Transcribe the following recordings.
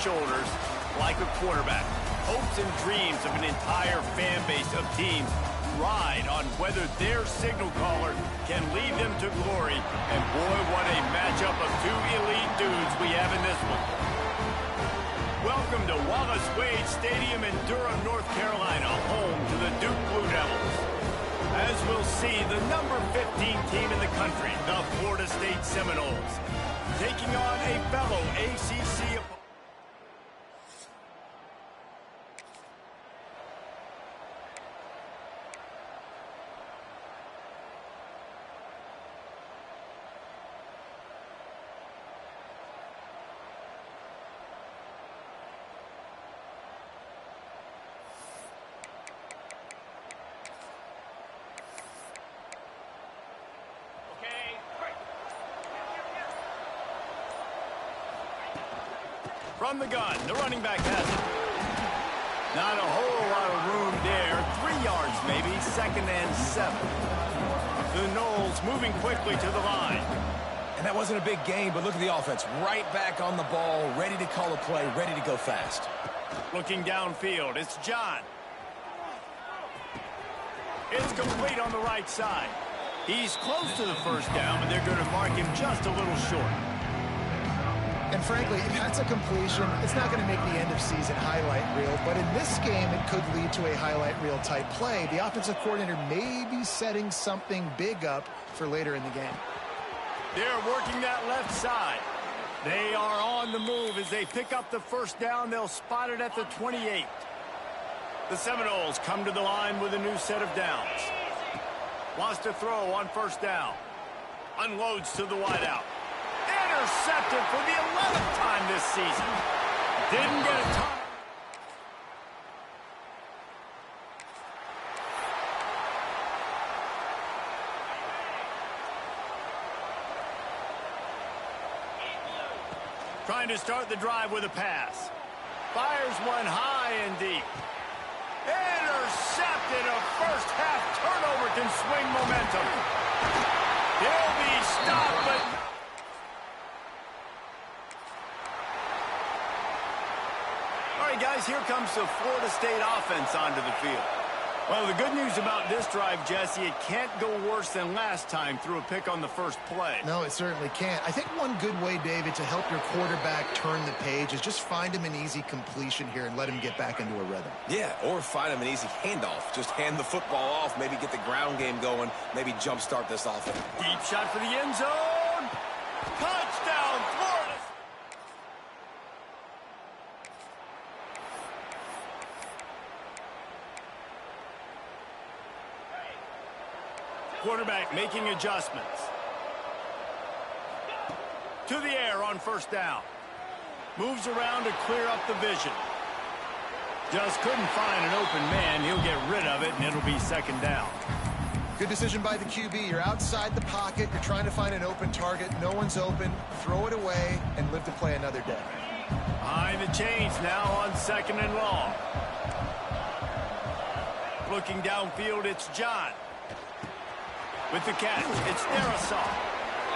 shoulders like a quarterback. Hopes and dreams of an entire fan base of teams ride on whether their signal caller can lead them to glory. And boy, what a matchup of two elite dudes we have in this one. Welcome to Wallace Wade Stadium in Durham, North Carolina, home to the Duke Blue Devils. As we'll see, the number 15 team in the country, the Florida State Seminoles, taking on a fellow ACC opponent. From the gun, the running back has it. Not a whole lot of room there. 3 yards maybe, 2nd and 7. The Noles moving quickly to the line. And that wasn't a big gain, but look at the offense. Right back on the ball, ready to call a play, ready to go fast. Looking downfield, it's John. It's complete on the right side. He's close to the first down, but they're going to mark him just a little short. And frankly, if that's a completion, it's not going to make the end-of-season highlight reel. But in this game, it could lead to a highlight reel type play. The offensive coordinator may be setting something big up for later in the game. They're working that left side. They are on the move as they pick up the first down. They'll spot it at the 28. The Seminoles come to the line with a new set of downs. Wants to throw on first down. Unloads to the wideout. Intercepted for the 11th time this season. Didn't get a time. Trying to start the drive with a pass. Fires one high and deep. Intercepted. A first half turnover can swing momentum. He'll be stopped, but guys, here comes the Florida State offense onto the field. Well, the good news about this drive, Jesse, it can't go worse than last time through a pick on the first play. No, it certainly can't. I think one good way, David, to help your quarterback turn the page is just find him an easy completion here and let him get back into a rhythm. Yeah, or find him an easy handoff. Just hand the football off, maybe get the ground game going, maybe jumpstart this offense. Deep shot for the end zone. Touchdown, Florida. Quarterback making adjustments. To the air on first down. Moves around to clear up the vision. Just couldn't find an open man. He'll get rid of it, and it'll be 2nd down. Good decision by the QB. You're outside the pocket. You're trying to find an open target. No one's open. Throw it away and live to play another day. Behind the chains now on 2nd and long. Looking downfield, it's John. With the catch, it's Narasov.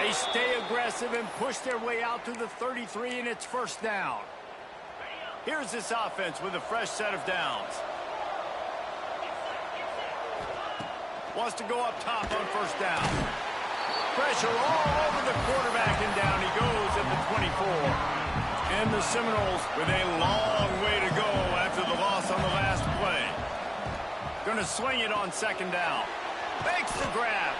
They stay aggressive and push their way out to the 33, and it's first down. Here's this offense with a fresh set of downs. Wants to go up top on first down. Pressure all over the quarterback, and down he goes at the 24. And the Seminoles with a long way to go after the loss on the last play. Going to swing it on 2nd down. Makes the grab.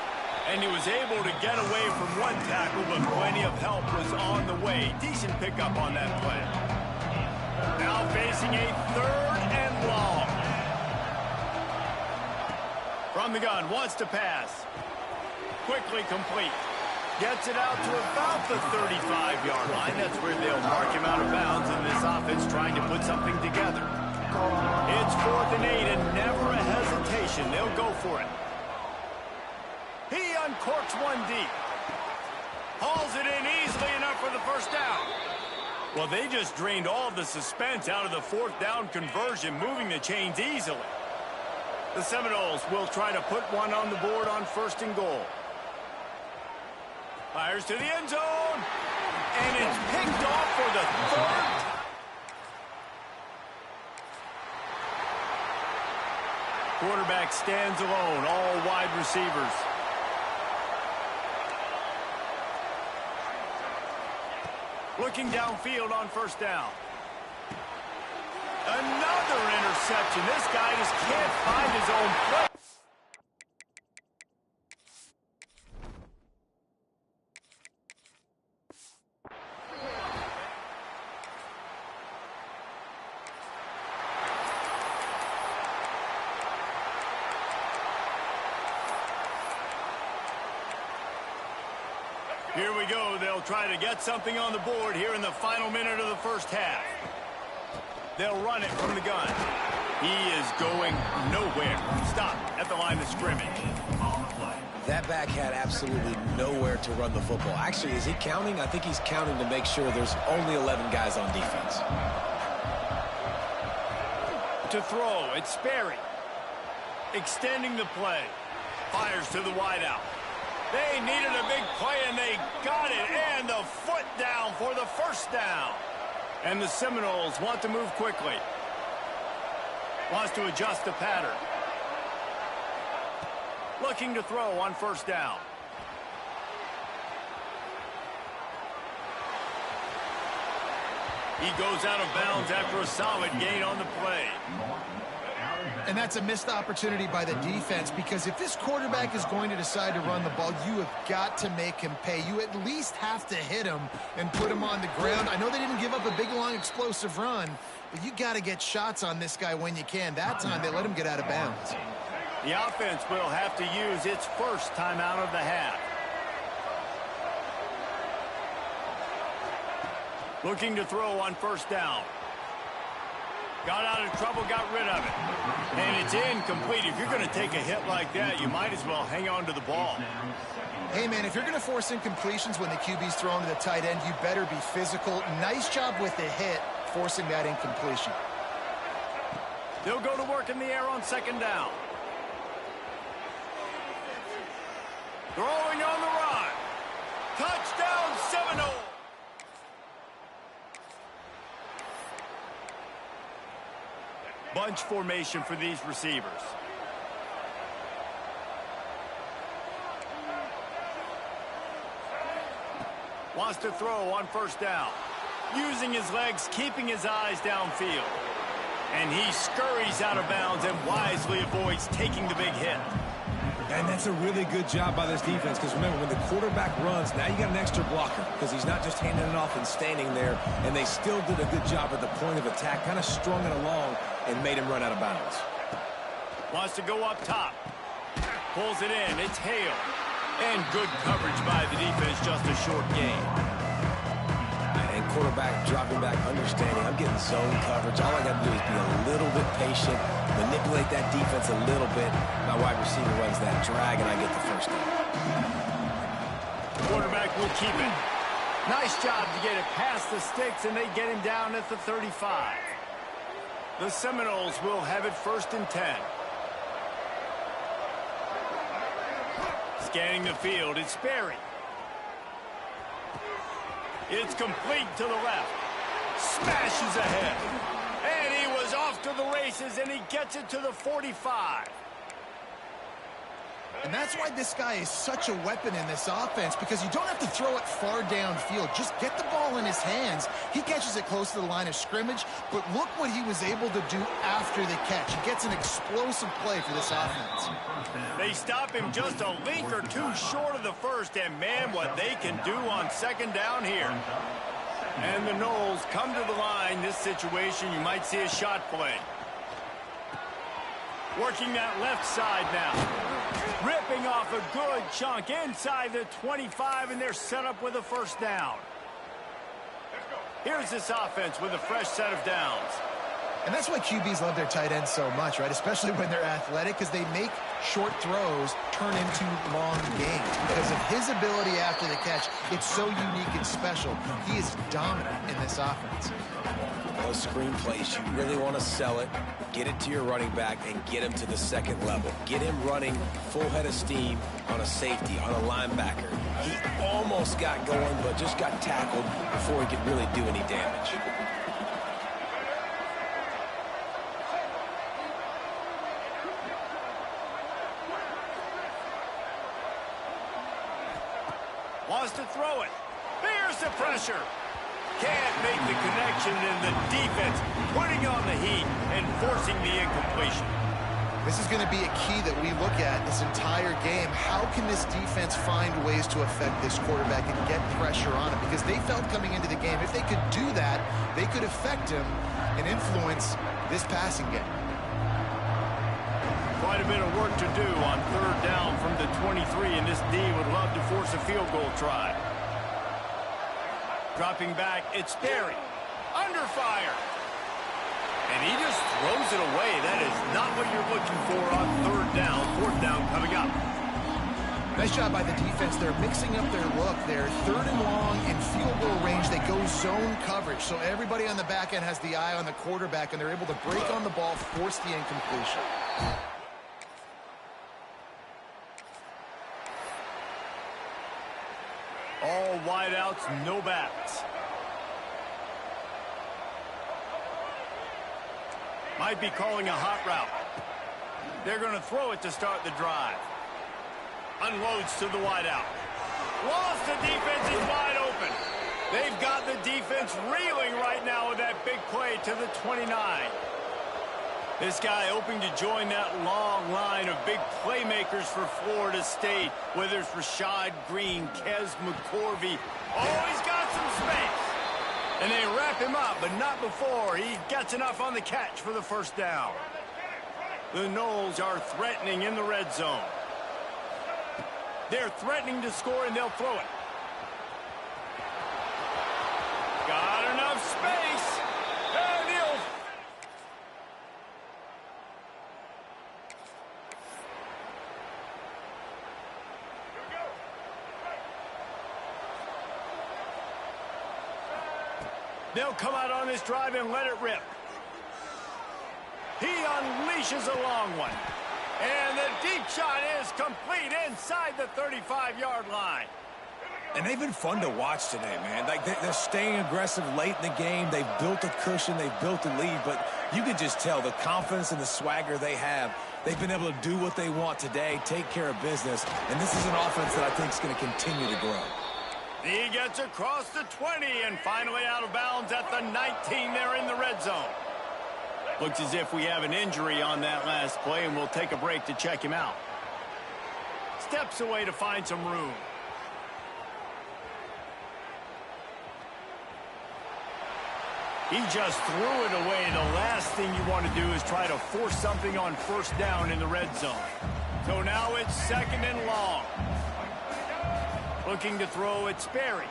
And he was able to get away from one tackle, but plenty of help was on the way. Decent pickup on that play. Now facing a 3rd and long. From the gun, wants to pass. Quickly complete. Gets it out to about the 35-yard line. That's where they'll mark him out of bounds, and this offense trying to put something together. It's 4th and 8, and never a hesitation. They'll go for it. He uncorks one deep. Hauls it in easily enough for the first down. Well, they just drained all of the suspense out of the 4th down conversion, moving the chains easily. The Seminoles will try to put one on the board on 1st and goal. Fires to the end zone. And it's picked off for the 3rd time. Quarterback stands alone, all wide receivers. Looking downfield on first down. Another interception. This guy just can't find his own play. Here we go. They'll try to get something on the board here in the final minute of the first half. They'll run it from the gun. He is going nowhere. Stop at the line of scrimmage. That back had absolutely nowhere to run the football. Actually, is he counting? I think he's counting to make sure there's only 11 guys on defense. To throw, it's Sperry. Extending the play. Fires to the wideout. They needed a big play, and they got it. And the foot down for the first down. And the Seminoles want to move quickly. Wants to adjust the pattern. Looking to throw on first down. He goes out of bounds after a solid gain on the play. And that's a missed opportunity by the defense, because if this quarterback is going to decide to run the ball, you have got to make him pay. You at least have to hit him and put him on the ground. I know they didn't give up a big, long, explosive run, but you got to get shots on this guy when you can. That time, they let him get out of bounds. The offense will have to use its first timeout of the half. Looking to throw on first down. Got out of trouble, got rid of it. And it's incomplete. If you're going to take a hit like that, you might as well hang on to the ball. Hey, man, if you're going to force incompletions when the QB's thrown to the tight end, you better be physical. Nice job with the hit, forcing that incompletion. They'll go to work in the air on second down. Throwing on the run. Touchdown, Seminoles. Bunch formation for these receivers. Wants to throw on first down. Using his legs, keeping his eyes downfield. And he scurries out of bounds and wisely avoids taking the big hit. And that's a really good job by this defense, because remember, when the quarterback runs, now you got an extra blocker, because he's not just handing it off and standing there, and they still did a good job at the point of attack, kind of strung it along and made him run out of bounds. Wants to go up top. Pulls it in. It's Hale. And good coverage by the defense, just a short gain. And quarterback dropping back, understanding I'm getting zone coverage. All I got to do is be a little bit patient, manipulate that defense a little bit. My wide receiver runs that drag, and I get the first down. Quarterback will keep it. Nice job to get it past the sticks, and they get him down at the 35. The Seminoles will have it 1st and 10. Scanning the field, it's Sperry. It's complete to the left. Smashes ahead. And he was off to the races, and he gets it to the 45. And that's why this guy is such a weapon in this offense, because you don't have to throw it far downfield. Just get the ball in his hands. He catches it close to the line of scrimmage, but look what he was able to do after the catch. He gets an explosive play for this offense. They stop him just a link or two short of the first, and man, what they can do on second down here. And the Noles come to the line. This situation, you might see a shot play. Working that left side now. Ripping off a good chunk inside the 25, and they're set up with a first down. Here's this offense with a fresh set of downs. And that's why QBs love their tight ends so much, right? Especially when they're athletic, because they make short throws turn into long gains. Because of his ability after the catch, it's so unique and special. He is dominant in this offense. Those screen plays, you really want to sell it, get it to your running back, and get him to the second level. Get him running full head of steam on a safety, on a linebacker. He almost got going, but just got tackled before he could really do any damage. Wants to throw it. There's the pressure. Can't make the connection, and the defense putting on the heat and forcing the incompletion. This is going to be a key that we look at this entire game. How can this defense find ways to affect this quarterback and get pressure on him? Because they felt coming into the game, if they could do that, they could affect him and influence this passing game. Quite a bit of work to do on third down from the 23, and this D would love to force a field goal try. Dropping back, it's Sperry. Under fire. And he just throws it away. That is not what you're looking for on third down. Fourth down coming up. Nice job by the defense. They're mixing up their look. They're third and long in field goal range. They go zone coverage. So everybody on the back end has the eye on the quarterback, and they're able to break on the ball, force the incompletion. All wideouts, no backs. Might be calling a hot route. They're going to throw it to start the drive. Unloads to the wideout. Lost the defense is wide open. They've got the defense reeling right now with that big play to the 29. This guy hoping to join that long line of big playmakers for Florida State, whether it's Rashad Green, Kez McCorvey. Oh, he's got some space. And they wrap him up, but not before he gets enough on the catch for the first down. The Noles are threatening in the red zone. They're threatening to score, and they'll throw it. Got enough space. And he'll... They'll come out on this drive and let it rip. He unleashes a long one. And the deep shot is complete inside the 35-yard line. And they've been fun to watch today, man. Like they're staying aggressive late in the game. They've built a cushion. They've built a lead. But you can just tell the confidence and the swagger they have. They've been able to do what they want today, take care of business. And this is an offense that I think is going to continue to grow. He gets across the 20 and finally out of bounds at the 19 there in the red zone. Looks as if we have an injury on that last play, and we'll take a break to check him out. Steps away to find some room. He just threw it away. The last thing you want to do is try to force something on first down in the red zone. So now it's second and long. Looking to throw at Sperry.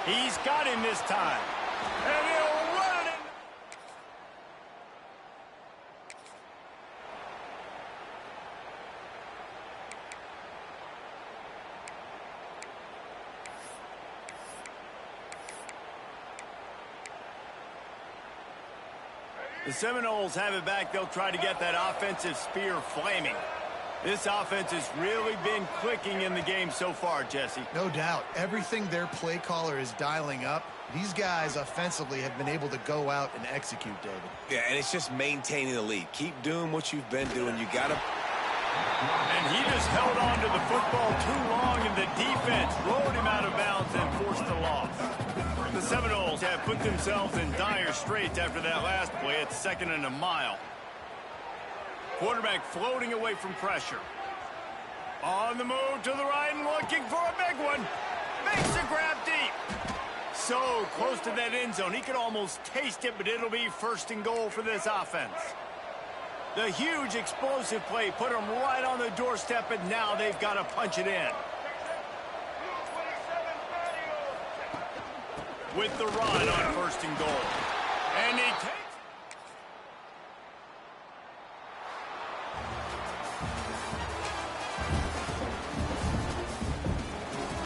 He's got him this time. And he'll run it in. The Seminoles have it back. They'll try to get that offensive spear flaming. This offense has really been clicking in the game so far, Jesse. No doubt. Everything their play caller is dialing up, these guys offensively have been able to go out and execute, David. Yeah, and it's just maintaining the lead. Keep doing what you've been doing. You got to... And he just held on to the football too long, and the defense rolled him out of bounds and forced a loss. The Seminoles have put themselves in dire straits after that last play at second and a mile. Quarterback floating away from pressure. On the move to the right and looking for a big one. Makes a grab deep. So close to that end zone. He could almost taste it, but it'll be first and goal for this offense. The huge explosive play put them right on the doorstep, and now they've got to punch it in. With the run on first and goal.